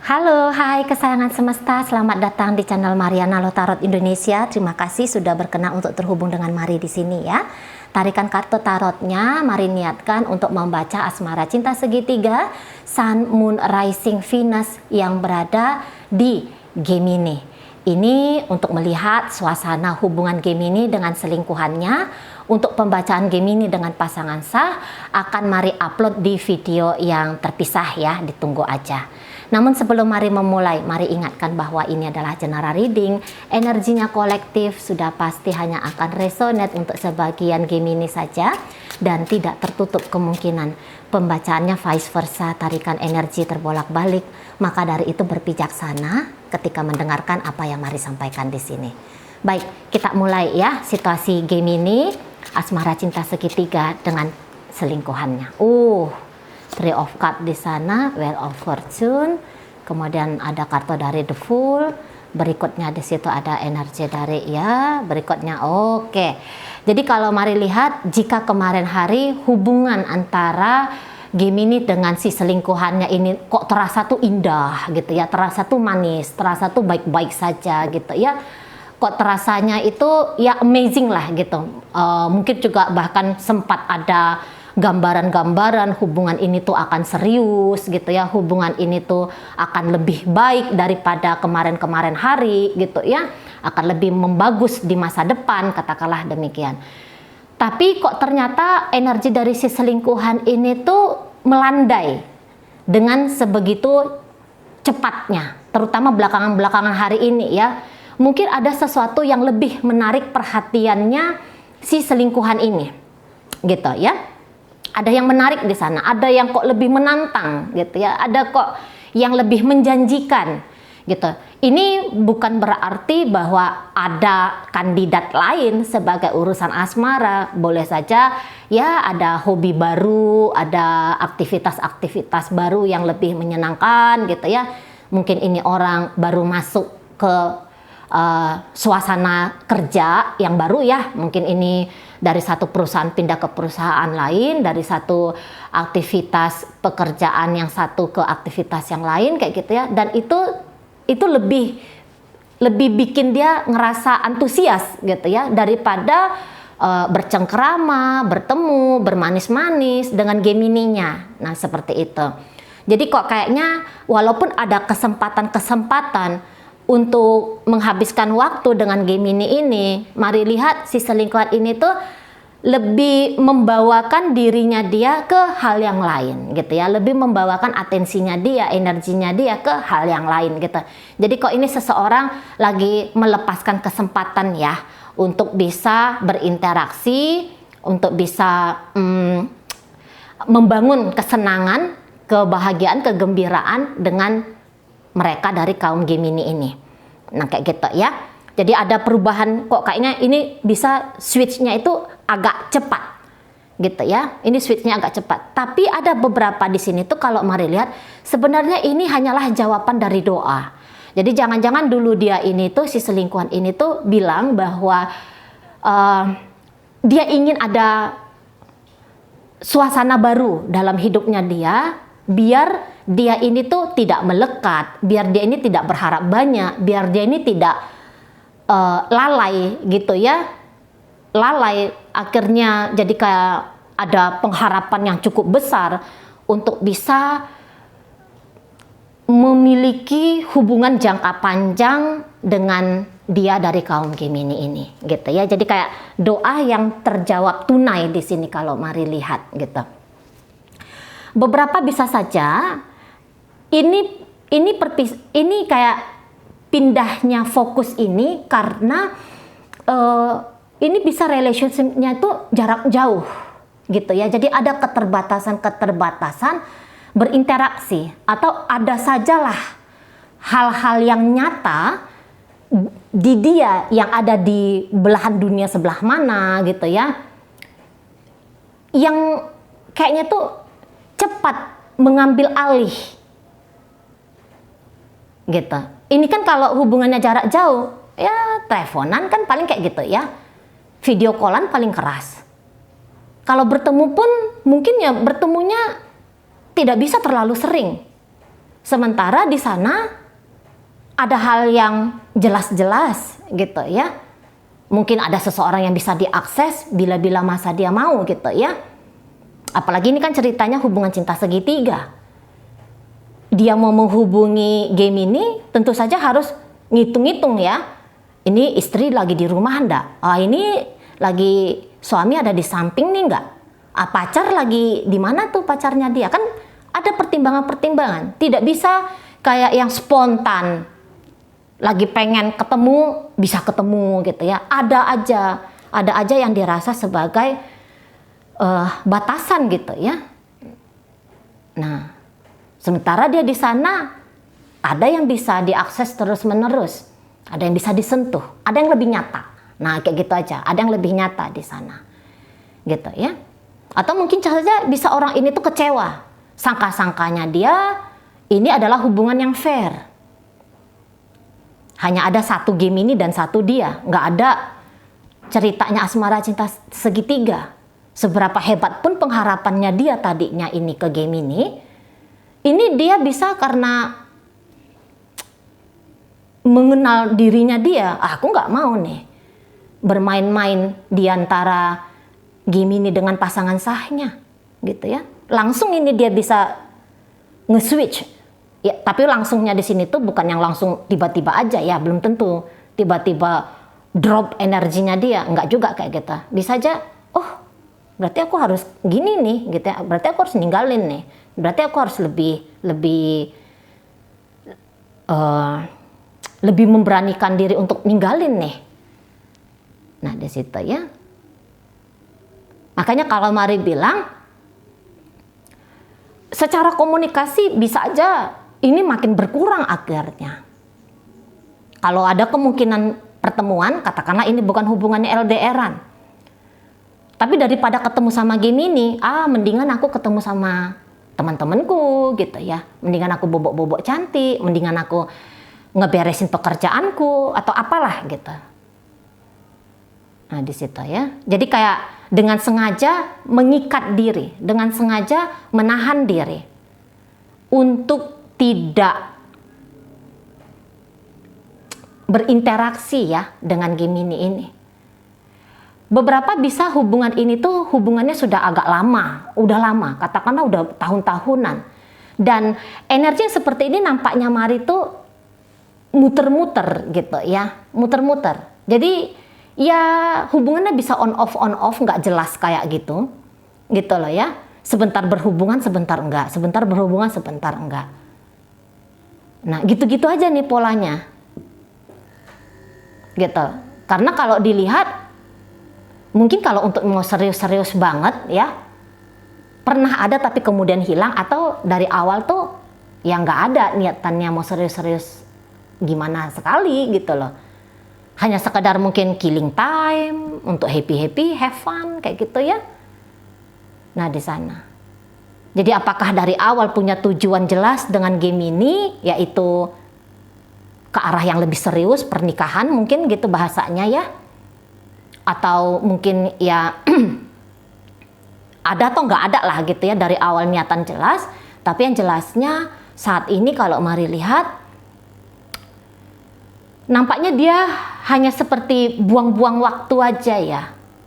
Halo, hai kesayangan semesta, selamat datang di channel Mariana Loh Tarot Indonesia. Terima kasih sudah berkenan untuk terhubung dengan Mari di sini ya. Tarikan kartu tarotnya, mari niatkan untuk membaca asmara cinta segitiga Sun, Moon, Rising, Venus yang berada di Gemini. Ini untuk melihat suasana hubungan Gemini dengan selingkuhannya. Untuk pembacaan Gemini dengan pasangan sah akan Mari upload di video yang terpisah ya, ditunggu aja. Namun sebelum Mari memulai, mari ingatkan bahwa ini adalah general reading, energinya kolektif, sudah pasti hanya akan resonate untuk sebagian Gemini saja dan tidak tertutup kemungkinan pembacaannya vice versa, tarikan energi terbolak-balik. Maka dari itu berbijaksana ketika mendengarkan apa yang Mari sampaikan di sini. Baik, kita mulai ya situasi Gemini, asmara cinta segitiga dengan selingkuhannya. Three of Cups di sana, Wheel of Fortune, kemudian ada kartu dari The Fool, berikutnya di situ ada energi dari berikutnya oke. Jadi kalau Mari lihat, jika kemarin hari hubungan antara Gemini dengan si selingkuhannya ini kok terasa tuh indah gitu ya, terasa tuh manis, terasa tuh baik-baik saja gitu ya. Kok terasanya itu ya amazing lah gitu. Mungkin juga bahkan sempat ada gambaran-gambaran hubungan ini tuh akan serius gitu ya, hubungan ini tuh akan lebih baik daripada kemarin-kemarin hari gitu ya, akan lebih membagus di masa depan, katakanlah demikian. Tapi kok ternyata energi dari si selingkuhan ini tuh melandai dengan sebegitu cepatnya, terutama belakangan-belakangan hari ini ya. Mungkin ada sesuatu yang lebih menarik perhatiannya si selingkuhan ini gitu ya. Ada yang menarik di sana, ada yang kok lebih menantang gitu ya, ada kok yang lebih menjanjikan gitu. Ini bukan berarti bahwa ada kandidat lain sebagai urusan asmara, boleh saja ya ada hobi baru, ada aktivitas-aktivitas baru yang lebih menyenangkan gitu ya. Mungkin ini orang baru masuk ke suasana kerja yang baru ya, mungkin ini dari satu perusahaan pindah ke perusahaan lain, dari satu aktivitas pekerjaan yang satu ke aktivitas yang lain kayak gitu ya, dan itu lebih bikin dia ngerasa antusias gitu ya daripada bercengkerama, bertemu, bermanis-manis dengan Gemininya. Nah seperti itu. Jadi kok kayaknya walaupun ada kesempatan untuk menghabiskan waktu dengan Gemini ini, Mari lihat si selingkuhan ini tuh lebih membawakan dirinya dia ke hal yang lain gitu ya, lebih membawakan atensinya dia, energinya dia ke hal yang lain gitu. Jadi kok ini seseorang lagi melepaskan kesempatan ya untuk bisa berinteraksi, untuk bisa membangun kesenangan, kebahagiaan, kegembiraan dengan mereka dari kaum Gemini ini. Nah kayak gitu ya. Jadi ada perubahan, kok kayaknya ini bisa switch-nya itu agak cepat gitu ya. Ini switch-nya agak cepat. Tapi ada beberapa di sini tuh kalau Mari lihat, sebenarnya ini hanyalah jawaban dari doa. Jadi jangan-jangan dulu dia ini tuh, si selingkuhan ini tuh bilang bahwa dia ingin ada suasana baru dalam hidupnya dia, biar dia ini tuh tidak melekat, biar dia ini tidak berharap banyak, biar dia ini tidak lalai gitu ya. Lalai akhirnya jadi kayak ada pengharapan yang cukup besar untuk bisa memiliki hubungan jangka panjang dengan dia dari kaum Gemini ini gitu ya. Jadi kayak doa yang terjawab tunai di sini kalau Mari lihat gitu. Beberapa bisa saja ini kayak pindahnya fokus ini karena ini bisa relationship-nya itu jarak jauh gitu ya. Jadi ada keterbatasan berinteraksi, atau ada sajalah hal-hal yang nyata di dia yang ada di belahan dunia sebelah mana gitu ya, yang kayaknya tuh cepat mengambil alih gitu. Ini kan kalau hubungannya jarak jauh ya teleponan kan paling kayak gitu ya, video callan paling keras. Kalau bertemu pun mungkin ya bertemunya tidak bisa terlalu sering Sementara di sana ada hal yang jelas-jelas gitu ya. Mungkin ada seseorang yang bisa diakses bila-bila masa dia mau gitu ya. Apalagi ini kan ceritanya hubungan cinta segitiga. Dia mau menghubungi Gemini tentu saja harus ngitung-ngitung ya. Ini istri lagi di rumah enggak? Ini lagi suami ada di samping nih enggak? Pacar lagi di mana tuh pacarnya dia? Kan ada pertimbangan-pertimbangan. Tidak bisa kayak yang spontan. Lagi pengen ketemu, bisa ketemu gitu ya. Ada aja yang dirasa sebagai batasan gitu ya. Nah, sementara dia di sana ada yang bisa diakses terus-menerus, ada yang bisa disentuh, ada yang lebih nyata. Nah, kayak gitu aja. Ada yang lebih nyata di sana, gitu ya. Atau mungkin saja bisa orang ini tuh kecewa. Sangka-sangkanya dia ini adalah hubungan yang fair. Hanya ada satu Gemini dan satu dia. Nggak ada ceritanya asmara cinta segitiga. Seberapa hebat pun pengharapannya dia tadinya ini ke Gemini, ini dia bisa karena mengenal dirinya dia. Aku nggak mau nih bermain-main di antara Gemini dengan pasangan sahnya, gitu ya. Langsung ini dia bisa nge-switch. Ya, tapi langsungnya di sini tuh bukan yang langsung tiba-tiba aja ya, belum tentu tiba-tiba drop energinya dia, enggak juga kayak gitu. Bisa aja, oh berarti aku harus gini nih, gitu ya. Berarti aku harus ninggalin nih. Berarti aku harus lebih memberanikan diri untuk ninggalin nih. Nah di situ ya. Makanya kalau Mari bilang, secara komunikasi bisa aja ini makin berkurang akhirnya. Kalau ada kemungkinan pertemuan, katakanlah ini bukan hubungannya LDR-an. Tapi daripada ketemu sama Gemini, mendingan aku ketemu sama teman-temanku gitu ya. Mendingan aku bobok-bobok cantik, mendingan aku ngeberesin pekerjaanku atau apalah gitu. Nah, di situ ya. Jadi kayak dengan sengaja mengikat diri, dengan sengaja menahan diri untuk tidak berinteraksi ya dengan Gemini ini. Beberapa bisa hubungan ini tuh hubungannya sudah agak lama, udah lama, katakanlah udah tahun-tahunan. Dan energi yang seperti ini nampaknya Mari tuh muter-muter gitu ya, muter-muter. Jadi ya hubungannya bisa on off, nggak jelas kayak gitu loh ya. Sebentar berhubungan, sebentar enggak, sebentar berhubungan, sebentar enggak. Nah gitu-gitu aja nih polanya, gitu. Karena kalau dilihat, mungkin kalau untuk mau serius-serius banget ya, pernah ada tapi kemudian hilang, atau dari awal tuh ya nggak ada niatannya mau serius-serius gimana sekali gitu loh. Hanya sekadar mungkin killing time, untuk happy-happy, have fun, kayak gitu ya. Nah di sana. Jadi apakah dari awal punya tujuan jelas dengan Gemini, yaitu ke arah yang lebih serius, pernikahan mungkin gitu bahasanya ya. Atau mungkin ya ada atau nggak ada lah gitu ya dari awal niatan jelas. Tapi yang jelasnya saat ini kalau Mari lihat, nampaknya dia hanya seperti buang-buang waktu aja ya.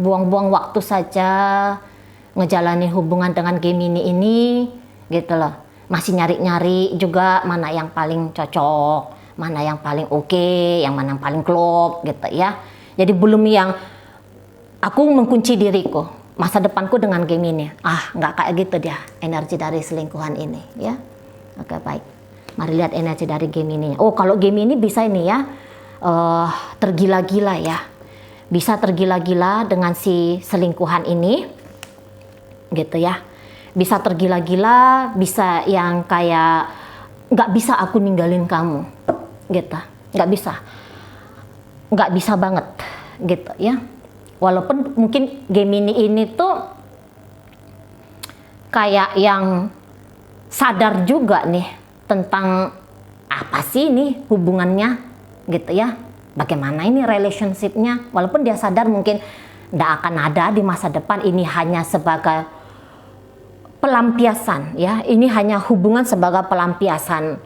Buang-buang waktu saja ngejalani hubungan dengan Gemini ini gitu loh. Masih nyari-nyari juga mana yang paling cocok, mana yang paling oke, yang mana yang paling klop gitu ya. Jadi belum yang aku mengunci diriku, masa depanku dengan Gemini. Nggak kayak gitu dia energi dari selingkuhan ini ya. Oke, baik. Mari lihat energi dari Gemini. Oh, kalau Gemini bisa ini ya, tergila-gila ya. Bisa tergila-gila dengan si selingkuhan ini. Gitu ya, bisa tergila-gila, bisa yang kayak nggak bisa aku ninggalin kamu, gitu, nggak bisa banget, gitu ya. Walaupun mungkin Gemini ini tuh kayak yang sadar juga nih tentang apa sih ini hubungannya, gitu ya. Bagaimana ini relationship-nya, walaupun dia sadar mungkin nggak akan ada di masa depan, ini hanya sebagai pelampiasan ya, ini hanya hubungan sebagai pelampiasan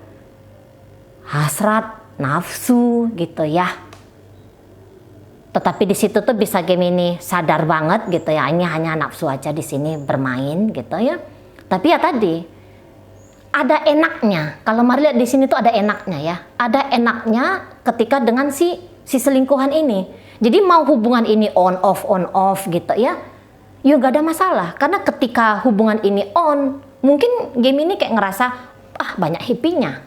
hasrat, nafsu gitu ya. Tetapi di situ tuh bisa Gemini sadar banget gitu ya, ini hanya nafsu aja di sini bermain gitu ya. Tapi ya tadi ada enaknya. Kalau Mari lihat di sini tuh ada enaknya ya. Ada enaknya ketika dengan si selingkuhan ini. Jadi mau hubungan ini on off gitu ya. Ya gak ada masalah. Karena ketika hubungan ini on, mungkin Gemini kayak ngerasa banyak happy-nya.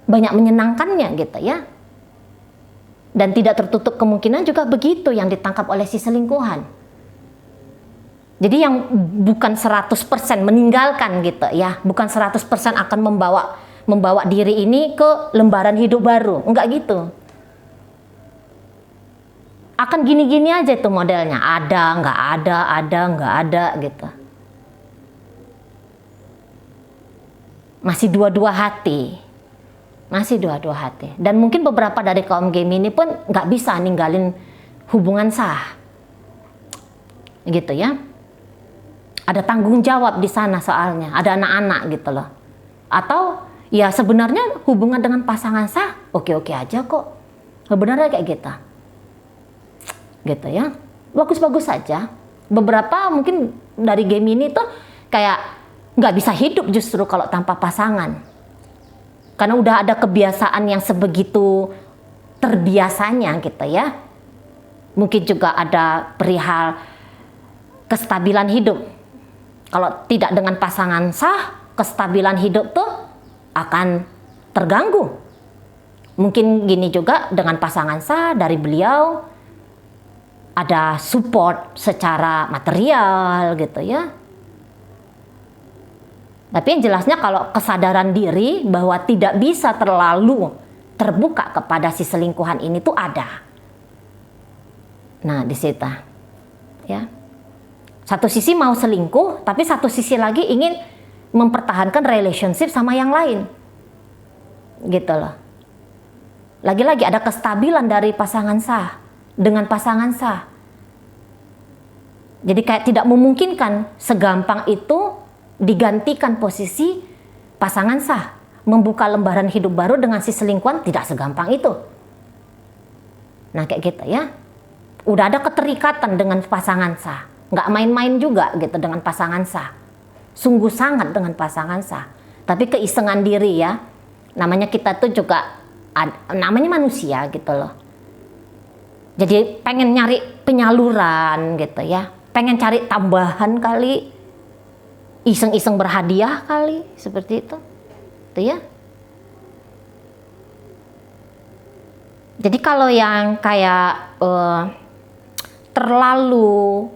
Banyak menyenangkannya gitu ya. Dan tidak tertutup kemungkinan juga begitu yang ditangkap oleh si selingkuhan. Jadi yang bukan 100% meninggalkan gitu ya, bukan 100% akan membawa diri ini ke lembaran hidup baru, enggak gitu. Akan gini-gini aja itu modelnya, ada, nggak ada gitu. Masih dua-dua hati. Masih dua-dua hati. Dan mungkin beberapa dari kaum Gemini pun nggak bisa ninggalin hubungan sah. Gitu ya. Ada tanggung jawab di sana soalnya. Ada anak-anak gitu loh. Atau ya sebenarnya hubungan dengan pasangan sah oke-oke aja kok. Sebenarnya kayak gitu. Gitu ya. Bagus-bagus saja. Beberapa mungkin dari Gemini tuh kayak nggak bisa hidup justru kalau tanpa pasangan. Karena udah ada kebiasaan yang sebegitu terbiasanya gitu ya. Mungkin juga ada perihal kestabilan hidup. Kalau tidak dengan pasangan sah, kestabilan hidup tuh akan terganggu. Mungkin gini juga dengan pasangan sah dari beliau ada support secara material gitu ya. Tapi yang jelasnya kalau kesadaran diri bahwa tidak bisa terlalu terbuka kepada si selingkuhan ini tuh ada. Nah, di situ ya. Satu sisi mau selingkuh, tapi satu sisi lagi ingin mempertahankan relationship sama yang lain. Gitu loh. Lagi-lagi ada kestabilan dari pasangan sah dengan pasangan sah. Jadi kayak tidak memungkinkan segampang itu digantikan posisi pasangan sah. Membuka lembaran hidup baru dengan si selingkuhan tidak segampang itu. Nah kayak gitu ya. Udah ada keterikatan dengan pasangan sah. Nggak main-main juga gitu dengan pasangan sah. Sungguh sangat dengan pasangan sah. Tapi keisengan diri ya. Namanya kita tuh juga, namanya manusia gitu loh. Jadi pengen nyari penyaluran gitu ya. Pengen cari tambahan kali. Iseng-iseng berhadiah kali, seperti itu ya. Jadi kalau yang kayak terlalu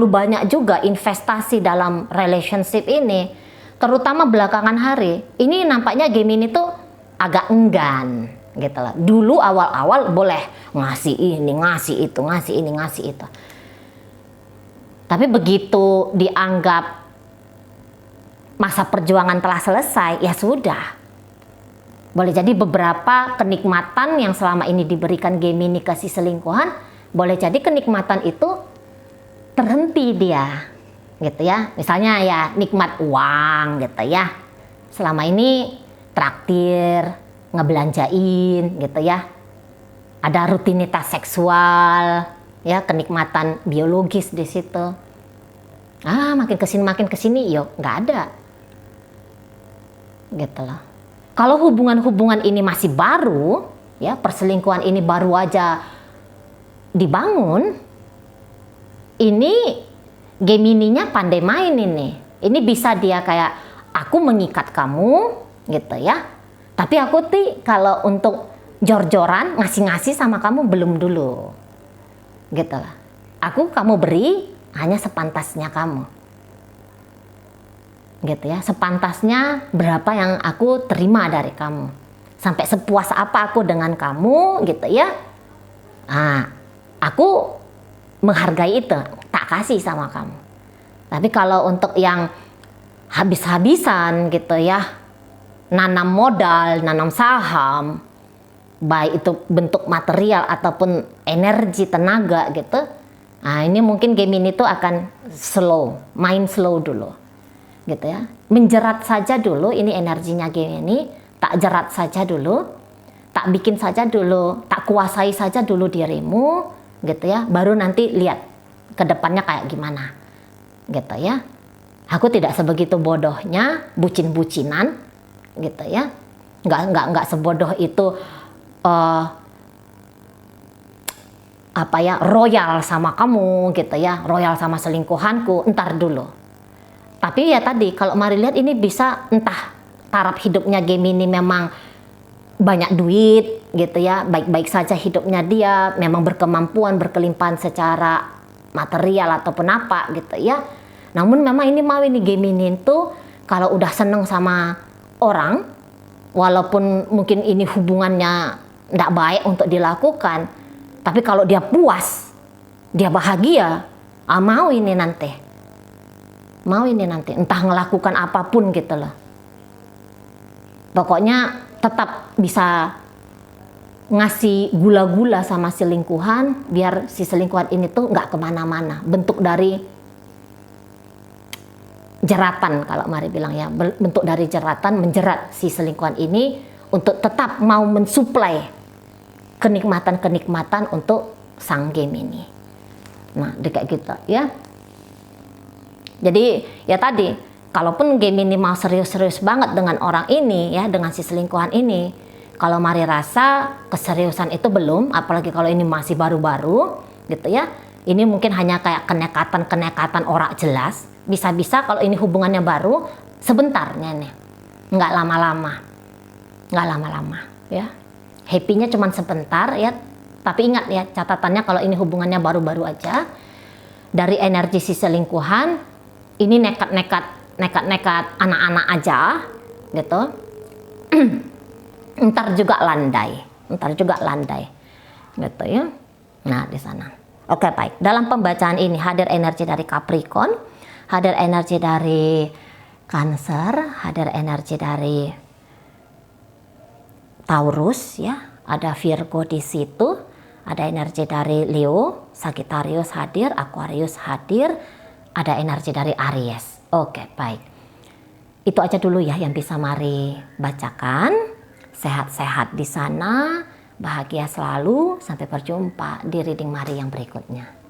banyak juga investasi dalam relationship ini, terutama belakangan hari, ini nampaknya Gemini tuh agak enggan gitu lah. Dulu awal-awal boleh ngasih ini, ngasih itu, ngasih ini, ngasih itu. Tapi begitu dianggap masa perjuangan telah selesai, ya sudah. Boleh jadi beberapa kenikmatan yang selama ini diberikan Gemini ke si selingkuhan, boleh jadi kenikmatan itu terhenti dia, gitu ya. Misalnya ya nikmat uang, gitu ya. Selama ini traktir, ngebelanjain, gitu ya. Ada rutinitas seksual, ya kenikmatan biologis di situ. Makin kesini, yuk nggak ada. Gitu loh. Kalau hubungan-hubungan ini masih baru, ya perselingkuhan ini baru aja dibangun, ini Gemininya pandai main ini. Ini bisa dia kayak aku mengikat kamu, gitu ya. Tapi aku kalau untuk jor-joran ngasih-ngasih sama kamu belum dulu, gitu lah. Kamu beri hanya sepantasnya kamu. Gitu ya, sepantasnya berapa yang aku terima dari kamu, sampai sepuas apa aku dengan kamu, gitu ya. Aku menghargai itu, tak kasih sama kamu. Tapi kalau untuk yang habis-habisan gitu ya, nanam modal, nanam saham, baik itu bentuk material ataupun energi, tenaga gitu, ini mungkin Gemini itu akan main slow dulu. Gitu ya, menjerat saja dulu ini energinya Gemini, tak jerat saja dulu, tak bikin saja dulu, tak kuasai saja dulu dirimu, gitu ya. Baru nanti lihat ke depannya kayak gimana, gitu ya. Aku tidak sebegitu bodohnya, bucin-bucinan, gitu ya. Nggak sebodoh itu royal sama kamu, gitu ya, royal sama selingkuhanku. Entar dulu. Tapi ya tadi, kalau mari lihat ini bisa entah taraf hidupnya Gemini memang banyak duit, gitu ya, baik-baik saja hidupnya dia, memang berkemampuan, berkelimpahan secara material ataupun apa, gitu ya. Namun memang ini mau ini Gemini itu kalau udah seneng sama orang, walaupun mungkin ini hubungannya tidak baik untuk dilakukan, tapi kalau dia puas, dia bahagia, mau ini nanti, entah ngelakukan apapun gitu loh. Pokoknya tetap bisa ngasih gula-gula sama selingkuhan, biar si selingkuhan ini tuh nggak kemana-mana. Bentuk dari jeratan, kalau mari bilang ya, bentuk dari jeratan menjerat si selingkuhan ini untuk tetap mau mensuplai kenikmatan-kenikmatan untuk sang Gemini. Nah, kayak gitu ya. Jadi ya tadi, kalaupun Gemini mau serius-serius banget dengan orang ini ya, dengan si selingkuhan ini, kalau mari rasa keseriusan itu belum, apalagi kalau ini masih baru-baru gitu ya. Ini mungkin hanya kayak kenekatan orang jelas. Bisa-bisa kalau ini hubungannya baru, sebentarnya nih, nggak lama-lama ya. Happy-nya cuma sebentar ya. Tapi ingat ya, catatannya kalau ini hubungannya baru-baru aja, dari energi si selingkuhan, ini nekat-nekat anak-anak aja gitu. Ntar juga landai gitu ya. Nah, di sana. Oke, baik. Dalam pembacaan ini hadir energi dari Capricorn, hadir energi dari Cancer, hadir energi dari Taurus ya. Ada Virgo di situ, ada energi dari Leo, Sagittarius hadir, Aquarius hadir, ada energi dari Aries. Oke, baik. Itu aja dulu ya yang bisa mari bacakan. Sehat-sehat di sana, bahagia selalu. Sampai berjumpa di reading Mari yang berikutnya.